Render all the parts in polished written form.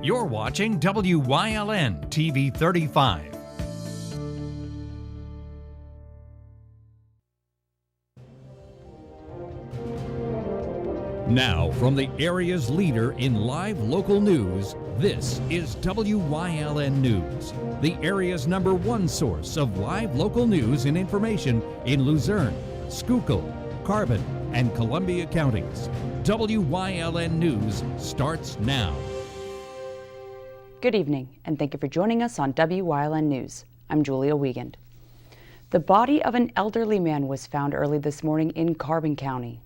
You're watching WYLN TV 35. Now, from the area's leader in live local news, this is WYLN News, the area's #1 source of live local news and information in Luzerne, Schuylkill, Carbon, and Columbia counties. WYLN News starts now. Good evening, and thank you for joining us on WYLN News. I'm Julia Wiegand. The body of an elderly man was found early this morning in Carbon County.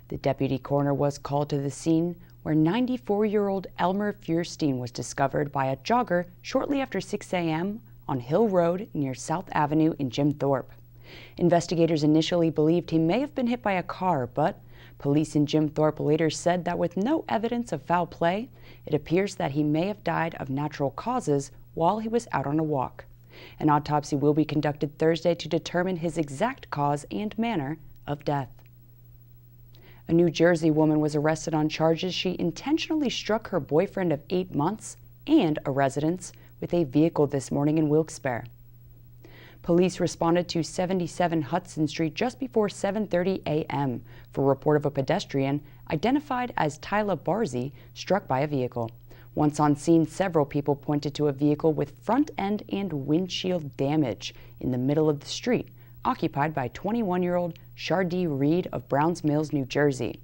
The deputy coroner was called to the scene where 94-year-old Elmer Feuerstein was discovered by a jogger shortly after 6 a.m. on Hill Road near South Avenue in Jim Thorpe. Investigators initially believed he may have been hit by a car, but police in Jim Thorpe later said that with no evidence of foul play, it appears that he may have died of natural causes while he was out on a walk. An autopsy will be conducted Thursday to determine his exact cause and manner of death. A New Jersey woman was arrested on charges she intentionally struck her boyfriend of 8 months and a resident with a vehicle this morning in Wilkes-Barre. Police responded to 77 Hudson Street just before 7:30 a.m. for a report of a pedestrian identified as Tyler Barzy struck by a vehicle. Once on scene, several people pointed to a vehicle with front end and windshield damage in the middle of the street, occupied by 21-year-old Shardee Reed of Browns Mills, New Jersey.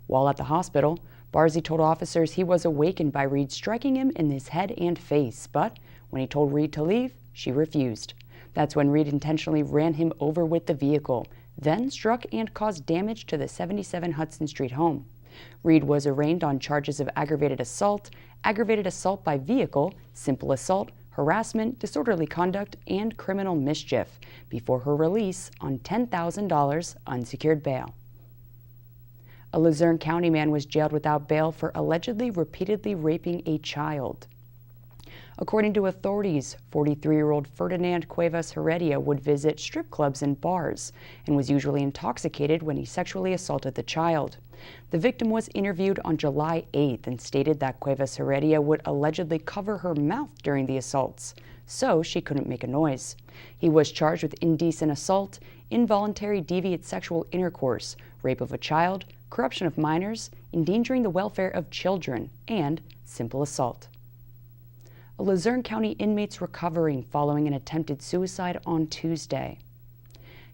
While at the hospital, Barzy told officers he was awakened by Reed striking him in his head and face, but when he told Reed to leave, she refused. That's when Reed intentionally ran him over with the vehicle, then struck and caused damage to the 77 Hudson Street home. Reed was arraigned on charges of aggravated assault by vehicle, simple assault, harassment, disorderly conduct, and criminal mischief before her release on $10,000 unsecured bail. A Luzerne County man was jailed without bail for allegedly repeatedly raping a child. According to authorities, 43-year-old Ferdinand Cuevas Heredia would visit strip clubs and bars and was usually intoxicated when he sexually assaulted the child. The victim was interviewed on July 8th and stated that Cuevas Heredia would allegedly cover her mouth during the assaults, so she couldn't make a noise. He was charged with indecent assault, involuntary deviant sexual intercourse, rape of a child, corruption of minors, endangering the welfare of children, and simple assault. A Luzerne County inmate's recovering following an attempted suicide on Tuesday.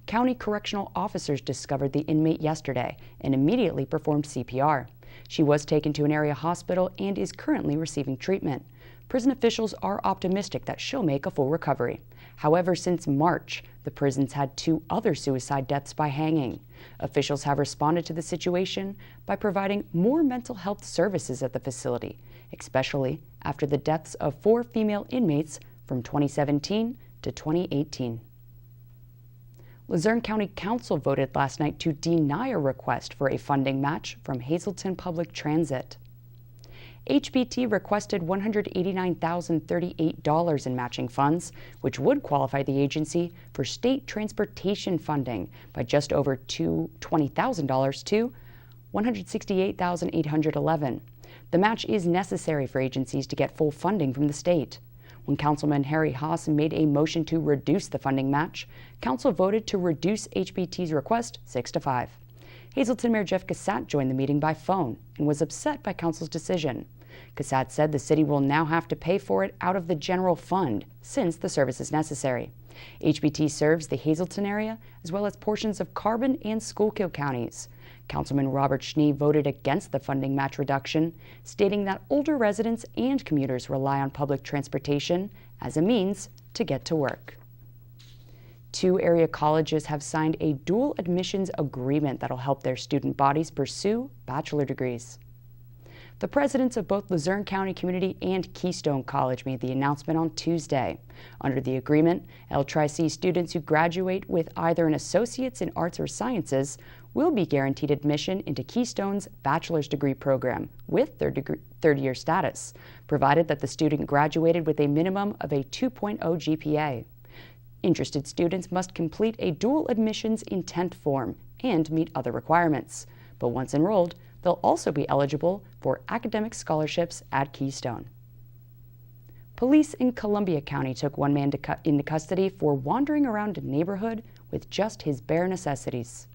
County correctional officers discovered the inmate yesterday and immediately performed CPR. She was taken to an area hospital and is currently receiving treatment. Prison officials are optimistic that she'll make a full recovery. However, since March, the prison's had 2 other suicide deaths by hanging. Officials have responded to the situation by providing more mental health services at the facility, especially after the deaths of 4 female inmates from 2017 to 2018. Luzerne County Council voted last night to deny a request for a funding match from Hazleton Public Transit. HPT requested $189,038 in matching funds, which would qualify the agency for state transportation funding by just over $20,000 to $168,811. The match is necessary for agencies to get full funding from the state. When Councilman Harry Haas made a motion to reduce the funding match, Council voted to reduce HPT's request 6-5. Hazleton Mayor Jeff Cassatt joined the meeting by phone and was upset by Council's decision. Cassatt said the city will now have to pay for it out of the general fund since the service is necessary. HPT serves the Hazleton area as well as portions of Carbon and Schuylkill counties. Councilman Robert Schnee voted against the funding match reduction, stating that older residents and commuters rely on public transportation as a means to get to work. 2 area colleges have signed a dual admissions agreement that'll help their student bodies pursue bachelor degrees. The presidents of both Luzerne County Community and Keystone College made the announcement on Tuesday. Under the agreement, LTRI-C students who graduate with either an associate's in arts or sciences will be guaranteed admission into Keystone's bachelor's degree program with their third-year status, provided that the student graduated with a minimum of a 2.0 GPA. Interested students must complete a dual admissions intent form and meet other requirements. But once enrolled, they'll also be eligible for academic scholarships at Keystone. Police in Columbia County took one man into custody for wandering around a neighborhood with just his bare necessities.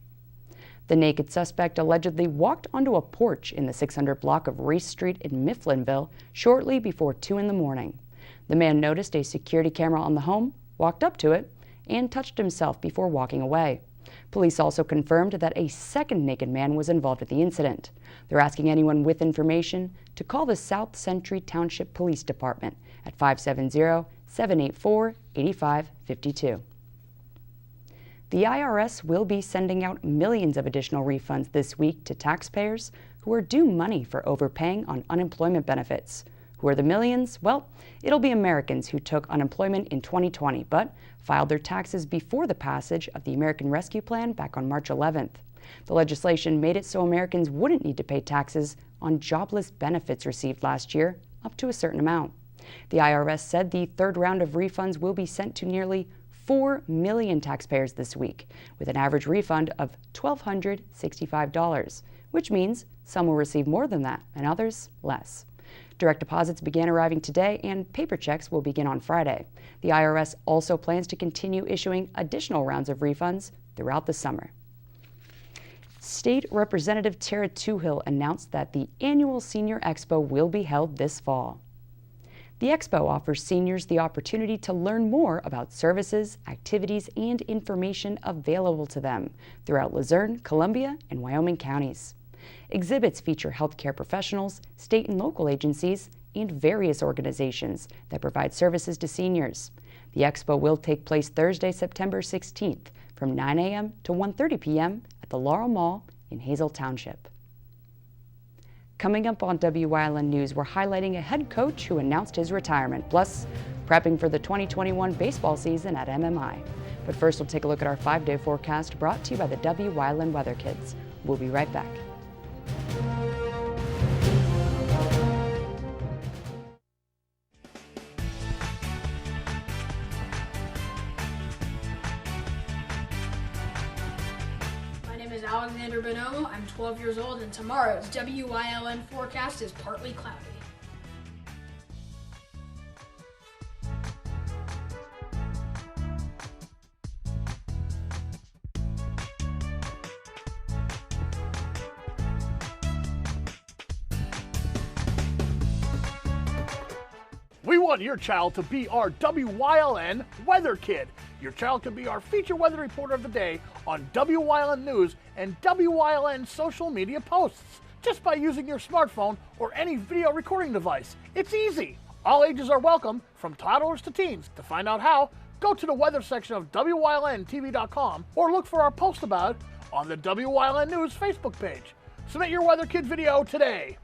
The naked suspect allegedly walked onto a porch in the 600 block of Race Street in Mifflinville shortly before 2 in the morning. The man noticed a security camera on the home, walked up to it, and touched himself before walking away. Police also confirmed that a second naked man was involved with the incident. They're asking anyone with information to call the South Century Township Police Department at 570-784-8552. The IRS will be sending out millions of additional refunds this week to taxpayers who are due money for overpaying on unemployment benefits. Who are the millions? Well, it'll be Americans who took unemployment in 2020 but filed their taxes before the passage of the American Rescue Plan back on March 11th. The legislation made it so Americans wouldn't need to pay taxes on jobless benefits received last year up to a certain amount. The IRS said the third round of refunds will be sent to nearly 4 million taxpayers this week, with an average refund of $1,265, which means some will receive more than that and others less. Direct deposits began arriving today and paper checks will begin on Friday. The IRS also plans to continue issuing additional rounds of refunds throughout the summer. State Representative Tara Toohill announced that the annual Senior Expo will be held this fall. The Expo offers seniors the opportunity to learn more about services, activities, and information available to them throughout Luzerne, Columbia, and Wyoming counties. Exhibits feature healthcare professionals, state and local agencies, and various organizations that provide services to seniors. The Expo will take place Thursday, September 16th from 9 a.m. to 1:30 p.m. at the Laurel Mall in Hazel Township. Coming up on Wyln News, we're highlighting a head coach who announced his retirement, plus prepping for the 2021 baseball season at MMI. But first, we'll take a look at our 5-day forecast brought to you by the Wyln Weather Kids. We'll be right back. Alexander Bonomo. I'm 12 years old, and tomorrow's Wyln forecast is partly cloudy. We want your child to be our Wyln Weather Kid. Your child can be our feature weather reporter of the day on Wyln News and Wyln social media posts just by using your smartphone or any video recording device. It's easy. All ages are welcome, from toddlers to teens. To find out how, go to the weather section of WYLNTV.com or look for our post about it on the Wyln News Facebook page. Submit your Weather Kid video today.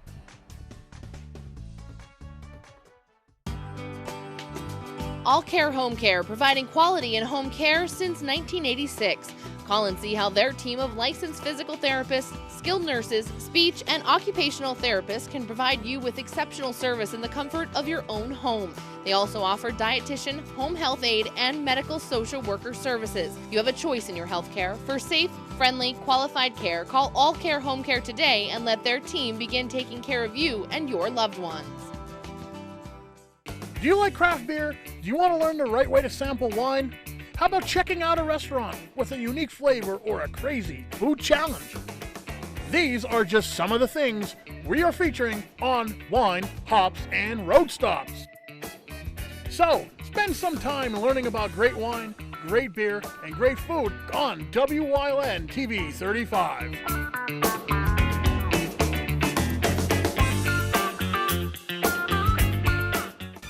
All Care Home Care, providing quality in home care since 1986. Call and see how their team of licensed physical therapists, skilled nurses, speech, and occupational therapists can provide you with exceptional service in the comfort of your own home. They also offer dietitian, home health aide, and medical social worker services. You have a choice in your health care. For safe, friendly, qualified care, call All Care Home Care today and let their team begin taking care of you and your loved ones. Do you like craft beer? Do you want to learn the right way to sample wine? How about checking out a restaurant with a unique flavor or a crazy food challenge? These are just some of the things we are featuring on Wine, Hops, and Road Stops. So, spend some time learning about great wine, great beer, and great food on Wyln TV 35.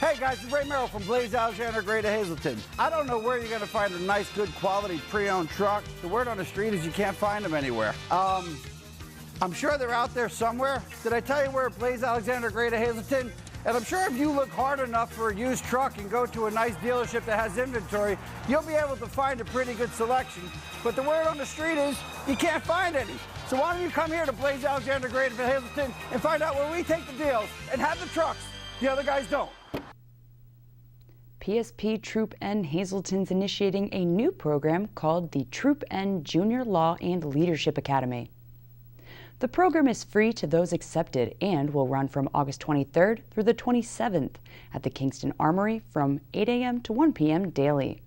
Hey guys, it's Ray Merrill from Blaze Alexander Greater Hazleton. I don't know where you're going to find a nice, good quality pre-owned truck. The word on the street is you can't find them anywhere. I'm sure they're out there somewhere. Did I tell you we're at Blaze Alexander Greater Hazleton? And I'm sure if you look hard enough for a used truck and go to a nice dealership that has inventory, you'll be able to find a pretty good selection. But the word on the street is you can't find any. So why don't you come here to Blaze Alexander Greater Hazleton and find out where we take the deals and have the trucks the other guys don't. PSP Troop N Hazleton's initiating a new program called the Troop N Junior Law and Leadership Academy. The program is free to those accepted and will run from August 23rd through the 27th at the Kingston Armory from 8 a.m. to 1 p.m. daily.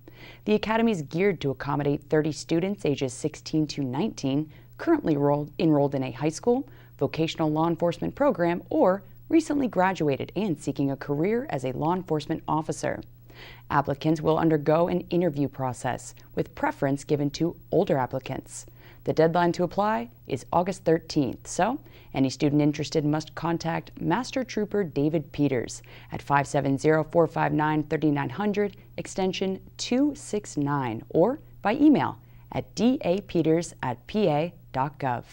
The academy is geared to accommodate 30 students ages 16 to 19 currently enrolled in a high school, vocational law enforcement program, or recently graduated and seeking a career as a law enforcement officer. Applicants will undergo an interview process, with preference given to older applicants. The deadline to apply is August 13th, so any student interested must contact Master Trooper David Peters at 570-459-3900, extension 269, or by email at dapeters@pa.gov.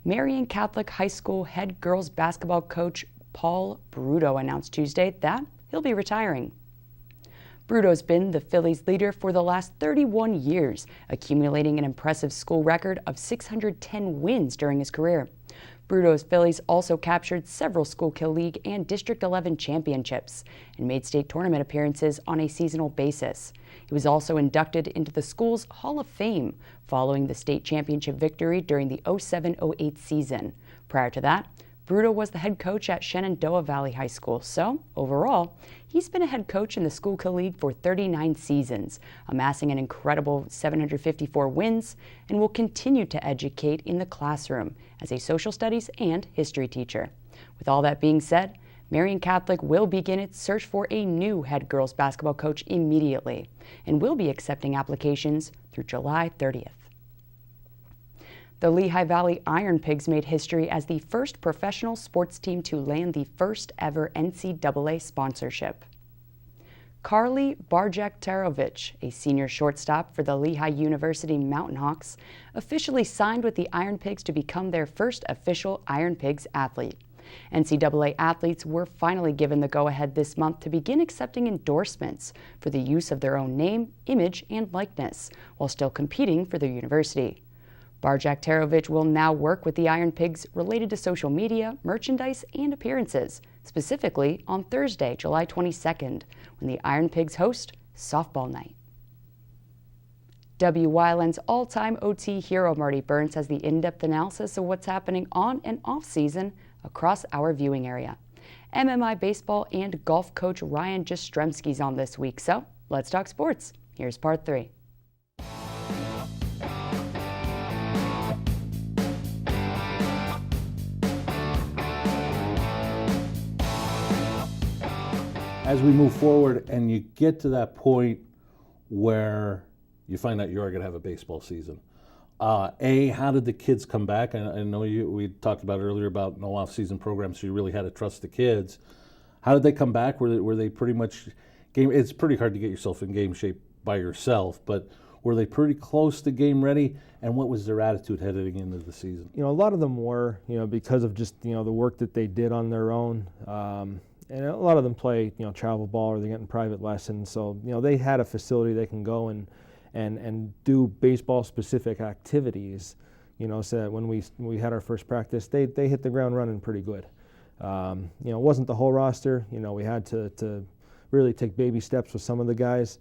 Marian Catholic High School head girls basketball coach Paul Bruto announced Tuesday that he'll be retiring. Bruto's been the Phillies' leader for the last 31 years, accumulating an impressive school record of 610 wins during his career. Bruto's Phillies also captured several Schuylkill League and District 11 championships and made state tournament appearances on a seasonal basis. He was also inducted into the school's Hall of Fame following the state championship victory during the 07-08 season. Prior to that, Bruto was the head coach at Shenandoah Valley High School, so overall, he's been a head coach in the Schuylkill League for 39 seasons, amassing an incredible 754 wins, and will continue to educate in the classroom as a social studies and history teacher. With all that being said, Marian Catholic will begin its search for a new head girls basketball coach immediately, and will be accepting applications through July 30th. The Lehigh Valley Iron Pigs made history as the first professional sports team to land the first ever NCAA sponsorship. Carly Barjak-Tarovich, a senior shortstop for the Lehigh University Mountain Hawks, officially signed with the Iron Pigs to become their first official Iron Pigs athlete. NCAA athletes were finally given the go-ahead this month to begin accepting endorsements for the use of their own name, image, and likeness, while still competing for their university. Barjak-Tarovich will now work with the Iron Pigs related to social media, merchandise, and appearances, specifically on Thursday, July 22nd, when the Iron Pigs host Softball Night. Wyln's all-time OT hero Marty Burns has the in-depth analysis of what's happening on and off-season across our viewing area. MMI baseball and golf coach Ryan Jastrzemski's on this week, so let's talk sports. Here's part 3. As we move forward and you get to that point where you find out you are going to have a baseball season, how did the kids come back? I know we talked about earlier about no off-season programs, so you really had to trust the kids. How did they come back? Were they pretty much game? It's pretty hard to get yourself in game shape by yourself, but were they pretty close to game ready? And what was their attitude heading into the season? A lot of them were, because of just the work that they did on their own. And a lot of them play, travel ball, or they're getting private lessons. So, they had a facility they can go and do baseball-specific activities, so that when we had our first practice, they hit the ground running pretty good. It wasn't the whole roster. We had to really take baby steps with some of the guys.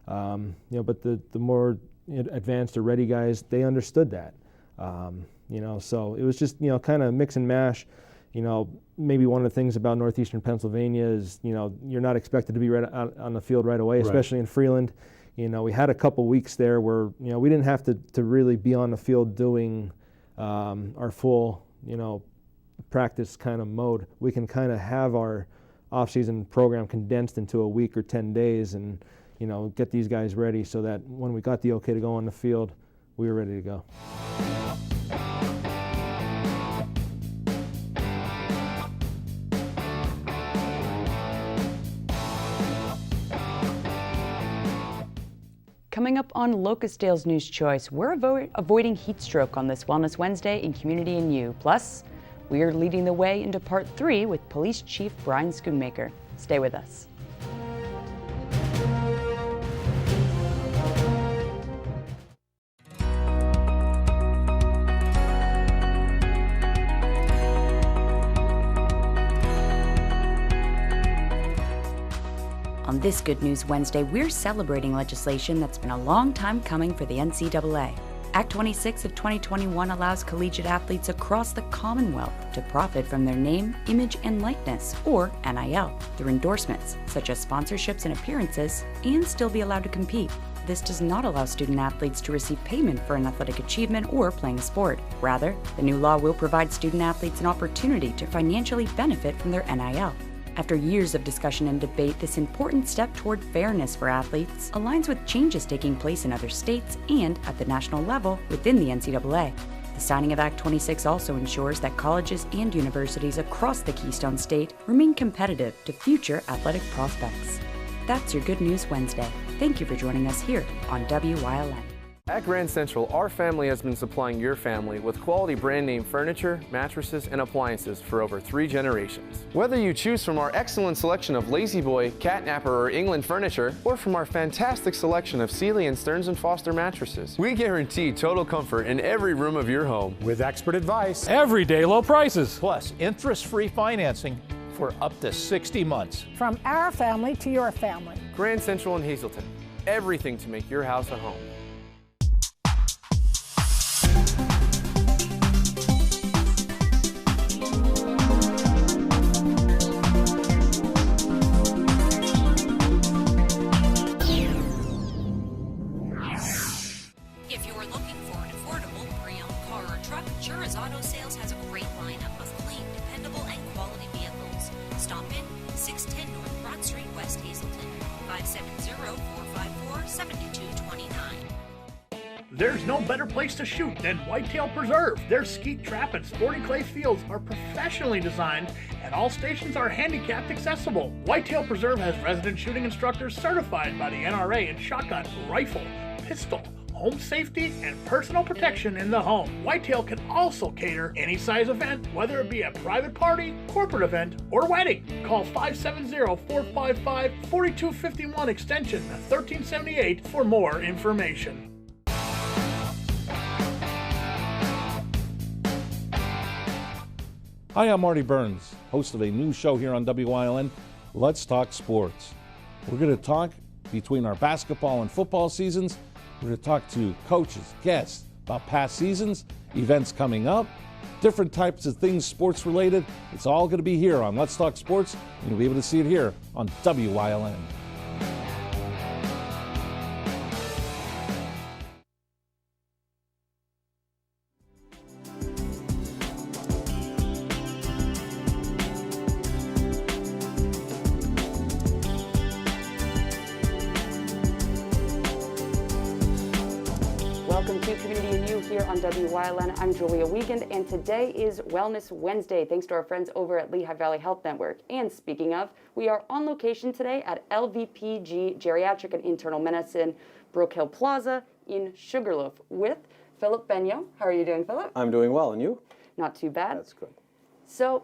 But the more advanced or ready guys, they understood that. So it was just, kind of mix and mash. Maybe one of the things about northeastern Pennsylvania is, you're not expected to be right out on the field right away, especially in Freeland. We had a couple weeks there where, we didn't have to really be on the field doing our full, practice kind of mode. We can kind of have our off-season program condensed into a week or 10 days and, get these guys ready so that when we got the okay to go on the field, we were ready to go. Coming up on Locustdale's News Choice, we're avoiding heat stroke on this Wellness Wednesday in Community and You. Plus, we are leading the way into Part 3 with Police Chief Brian Schoonmaker. Stay with us. On this Good News Wednesday, we're celebrating legislation that's been a long time coming for the NCAA. Act 26 of 2021 allows collegiate athletes across the Commonwealth to profit from their name, image, and likeness, or NIL, through endorsements, such as sponsorships and appearances, and still be allowed to compete. This does not allow student athletes to receive payment for an athletic achievement or playing a sport. Rather, the new law will provide student athletes an opportunity to financially benefit from their NIL. After years of discussion and debate, this important step toward fairness for athletes aligns with changes taking place in other states and at the national level within the NCAA. The signing of Act 26 also ensures that colleges and universities across the Keystone State remain competitive to future athletic prospects. That's your Good News Wednesday. Thank you for joining us here on WYLN. At Grand Central, our family has been supplying your family with quality brand name furniture, mattresses, and appliances for over 3 generations. Whether you choose from our excellent selection of Lazy Boy, Catnapper, or England furniture, or from our fantastic selection of Sealy and Stearns & Foster mattresses, we guarantee total comfort in every room of your home. With expert advice, everyday low prices, plus interest-free financing for up to 60 months. From our family to your family. Grand Central in Hazleton. Everything to make your house a home. If you're looking for an affordable pre-owned car or truck, Jura's Auto Sales has a great lineup of clean, dependable, and quality vehicles. Stop in 610 North Broad Street, West Hazleton, 570-454-7229. There's no better place to shoot than Whitetail Preserve. Their skeet trap and sporting clay fields are professionally designed, and all stations are handicapped accessible. Whitetail Preserve has resident shooting instructors certified by the NRA in shotgun, rifle, pistol, home safety, and personal protection in the home. Whitetail can also cater any size event, whether it be a private party, corporate event, or wedding. Call 570-455-4251 extension 1378 for more information. Hi, I'm Marty Burns, host of a new show here on WYLN, Let's Talk Sports. We're going to talk between our basketball and football seasons. We're going to talk to coaches, guests about past seasons, events coming up, different types of things sports related. It's all going to be here on Let's Talk Sports, and you'll be able to see it here on WYLN. Welcome to Community and You here on WYLN. I'm Julia Wiegand, and today is Wellness Wednesday, thanks to our friends over at Lehigh Valley Health Network. And speaking of, we are on location today at LVPG Geriatric and Internal Medicine, Brook Hill Plaza in Sugarloaf with Philip Benyo. How are you doing, Philip? I'm doing well, and you? Not too bad. That's good. So,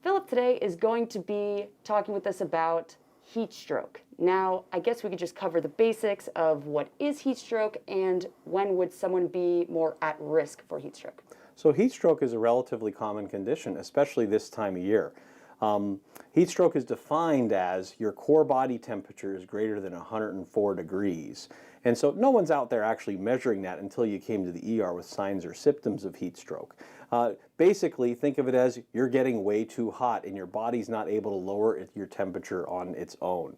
Philip today is going to be talking with us about heat stroke. Now, I guess we could just cover the basics of what is heat stroke and when would someone be more at risk for heat stroke. So heat stroke is a relatively common condition, especially this time of year. Heat stroke is defined as your core body temperature is greater than 104 degrees. And so no one's out there actually measuring that until you came to the ER with signs or symptoms of heat stroke. Basically, think of it as you're getting way too hot and your body's not able to lower your temperature on its own.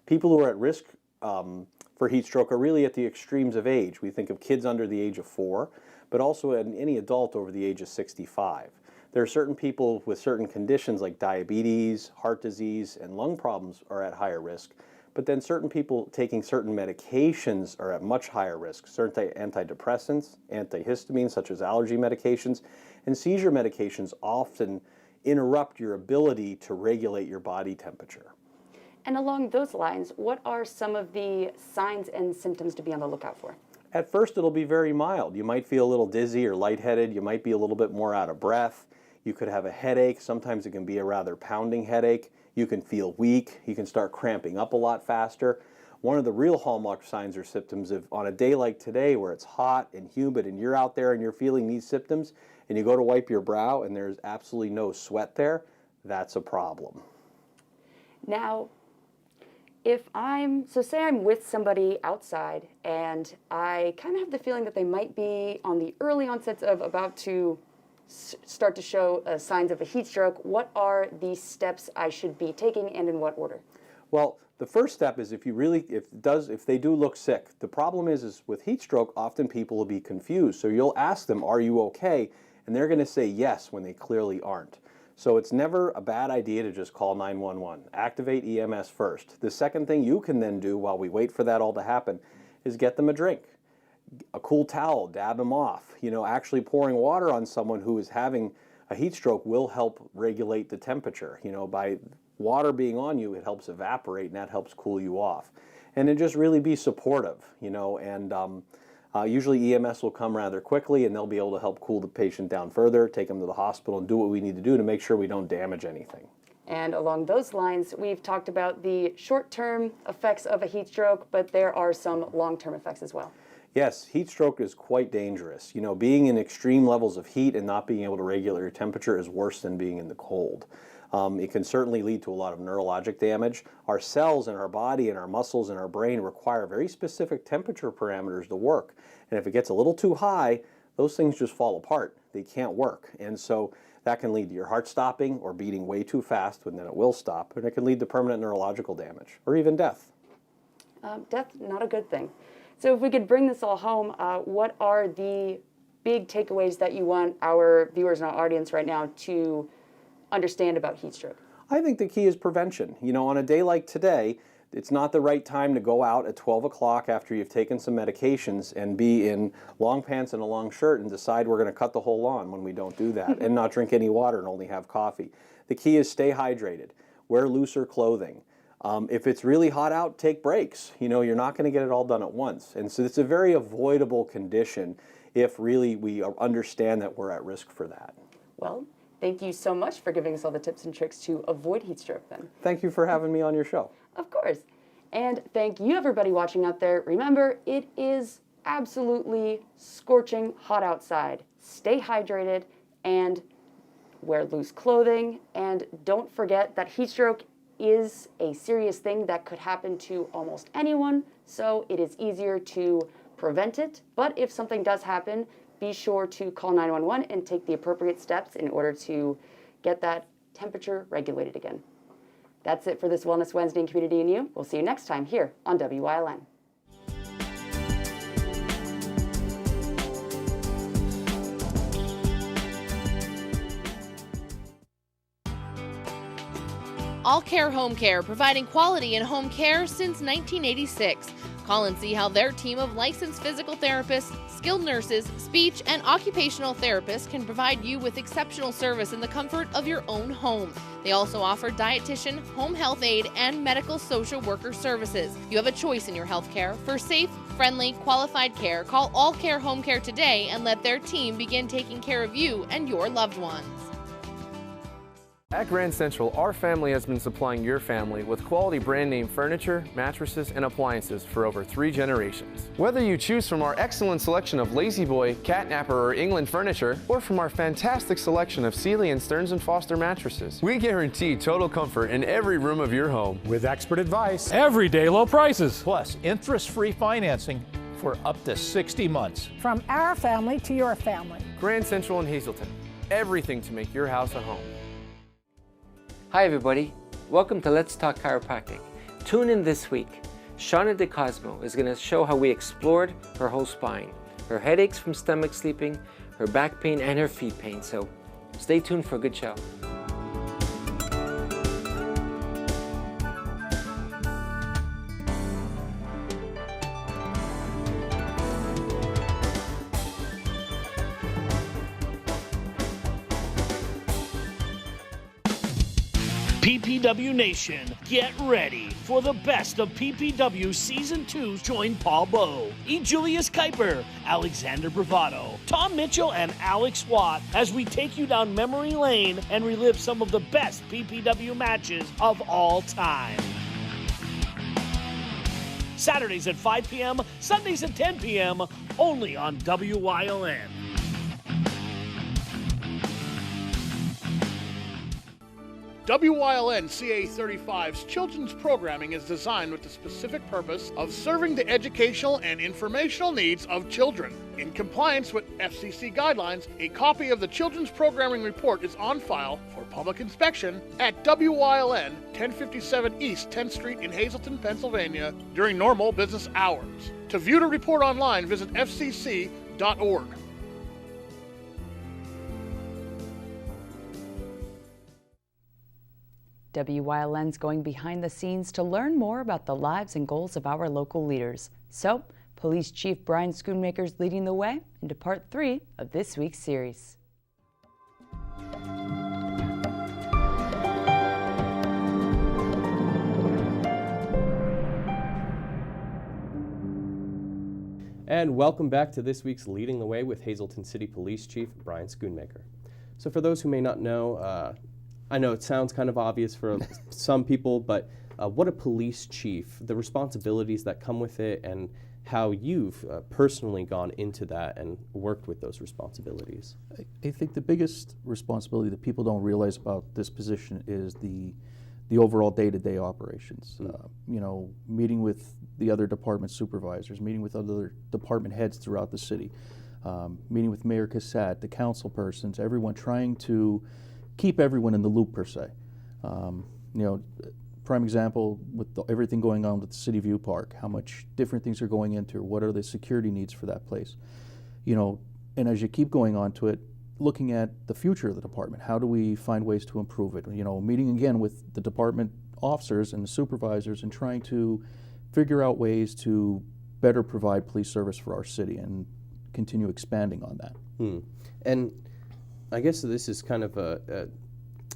People who are at risk for heat stroke are really at the extremes of age. We think of kids under the age of 4, but also any adult over the age of 65. There are certain people with certain conditions like diabetes, heart disease, and lung problems are at higher risk. But then certain people taking certain medications are at much higher risk. Certain antidepressants, antihistamines such as allergy medications, and seizure medications often interrupt your ability to regulate your body temperature. And along those lines, what are some of the signs and symptoms to be on the lookout for? At first, it'll be very mild. You might feel a little dizzy or lightheaded. You might be a little bit more out of breath. You could have a headache. Sometimes it can be a rather pounding headache. You can feel weak. You can start cramping up a lot faster. One of the real hallmark signs or symptoms of on a day like today where it's hot and humid and you're out there and you're feeling these symptoms and you go to wipe your brow and there's absolutely no sweat there, that's a problem. Now, Say I'm with somebody outside and I kind of have the feeling that they might be on the early onsets of about to start to show signs of a heat stroke, what are the steps I should be taking and in what order? Well, the first step is if they do look sick. The problem is with heat stroke, often people will be confused. So you'll ask them, are you okay? And they're going to say yes when they clearly aren't. So it's never a bad idea to just call 911. Activate EMS first. The second thing you can then do while we wait for that all to happen is get them a drink. A cool towel, dab them off. Actually pouring water on someone who is having a heat stroke will help regulate the temperature. By water being on you, it helps evaporate and that helps cool you off. And then just really be supportive, and usually EMS will come rather quickly and they'll be able to help cool the patient down further, take them to the hospital and do what we need to do to make sure we don't damage anything. And along those lines, we've talked about the short-term effects of a heat stroke, but there are some long-term effects as well. Yes, heat stroke is quite dangerous. Being in extreme levels of heat and not being able to regulate your temperature is worse than being in the cold. It can certainly lead to a lot of neurologic damage. Our cells in our body and our muscles and our brain require very specific temperature parameters to work. And if it gets a little too high, those things just fall apart. They can't work. And so that can lead to your heart stopping or beating way too fast, and then it will stop. And it can lead to permanent neurological damage or even death. Death, not a good thing. So if we could bring this all home, what are the big takeaways that you want our viewers and our audience right now to understand about heat stroke? I think the key is prevention. On a day like today, it's not the right time to go out at 12 o'clock after you've taken some medications and be in long pants and a long shirt and decide we're going to cut the whole lawn when we don't do that and not drink any water and only have coffee. The key is stay hydrated, wear looser clothing. If it's really hot out, take breaks. You're not going to get it all done at once. And so it's a very avoidable condition if really we understand that we're at risk for that. Well, thank you so much for giving us all the tips and tricks to avoid heat stroke then. Thank you for having me on your show. Of course. And thank you everybody watching out there. Remember, it is absolutely scorching hot outside. Stay hydrated and wear loose clothing. And don't forget that heat stroke is a serious thing that could happen to almost anyone. So it is easier to prevent it. But if something does happen, be sure to call 911 and take the appropriate steps in order to get that temperature regulated again. That's it for this Wellness Wednesday in Community and You. We'll see you next time here on WYLN. All Care Home Care, providing quality in home care since 1986. Call and see how their team of licensed physical therapists, skilled nurses, speech, and occupational therapists can provide you with exceptional service in the comfort of your own home. They also offer dietitian, home health aide, and medical social worker services. You have a choice in your health care. For safe, friendly, qualified care, call All Care Home Care today and let their team begin taking care of you and your loved ones. At Grand Central, our family has been supplying your family with quality brand name furniture, mattresses, and appliances for over 3 generations. Whether you choose from our excellent selection of Lazy Boy, Catnapper, or England furniture, or from our fantastic selection of Sealy and Stearns & Foster mattresses, we guarantee total comfort in every room of your home. With expert advice, everyday low prices, plus interest-free financing for up to 60 months. From our family to your family. Grand Central in Hazleton. Everything to make your house a home. Hi everybody, welcome to Let's Talk Chiropractic. Tune in this week. Shauna DeCosmo is going to show how we explored her whole spine, her headaches from stomach sleeping, her back pain, and her feet pain. So stay tuned for a good show. PPW Nation, get ready for the best of PPW Season 2. Join Paul Bowe, E. Julius Kuiper, Alexander Bravado, Tom Mitchell, and Alex Watt as we take you down memory lane and relive some of the best PPW matches of all time. Saturdays at 5 p.m., Sundays at 10 p.m., only on WYLN. WYLN CA35's children's programming is designed with the specific purpose of serving the educational and informational needs of children. In compliance with FCC guidelines, a copy of the Children's Programming Report is on file for public inspection at WYLN 1057 East 10th Street in Hazleton, Pennsylvania during normal business hours. To view the report online, visit fcc.org. WYLN's going behind the scenes to learn more about the lives and goals of our local leaders. So, Police Chief Brian Schoonmaker's leading the way into part 3 of this week's series. And welcome back to this week's Leading the Way with Hazleton City Police Chief Brian Schoonmaker. So for those who may not know, I know it sounds kind of obvious for some people, but what a police chief, the responsibilities that come with it, and how you've personally gone into that and worked with those responsibilities. I think the biggest responsibility that people don't realize about this position is the overall day-to-day operations. You know, meeting with the other department supervisors, meeting with other department heads throughout the city, meeting with Mayor Cassat, the council persons, everyone, trying to keep everyone in the loop, per se. You know, prime example with everything going on with the City View Park, how much different things are going into, what are the security needs for that place. You know, and as you keep going on to it, looking at the future of the department, how do we find ways to improve it? You know, meeting again with the department officers and the supervisors and trying to figure out ways to better provide police service for our city and continue expanding on that. And I guess this is kind of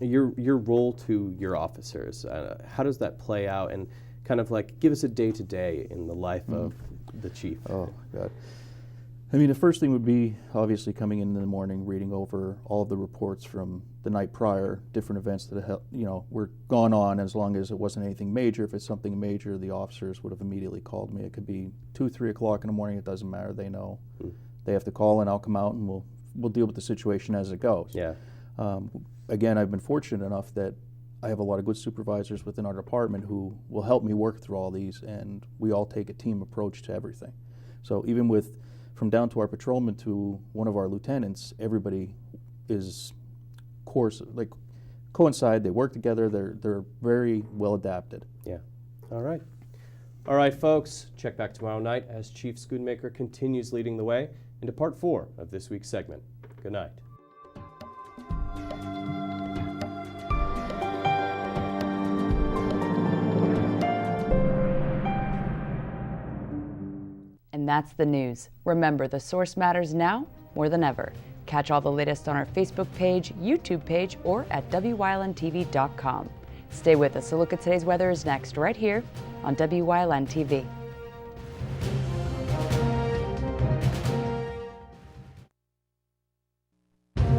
your role to your officers. How does that play out, and kind of like give us a day-to-day in the life of the chief? Oh, God. I mean, the first thing would be obviously coming in the morning, reading over all of the reports from the night prior, different events that were gone on, as long as it wasn't anything major. If it's something major, the officers would have immediately called me. It could be 2, 3 o'clock in the morning, it doesn't matter, they know. They have to call and I'll come out and we'll deal with the situation as it goes. Yeah. Again, I've been fortunate enough that I have a lot of good supervisors within our department who will help me work through all these, and we all take a team approach to everything. So even from down to our patrolman to one of our lieutenants, everybody is coincide, they work together, they're very well adapted. Yeah. All right, folks, check back tomorrow night as Chief Schoonmaker continues leading the way into part 4 of this week's segment. Good night. And that's the news. Remember, the source matters now more than ever. Catch all the latest on our Facebook page, YouTube page, or at WYLNTV.com. Stay with us. A look at today's weather is next, right here on WYLN TV.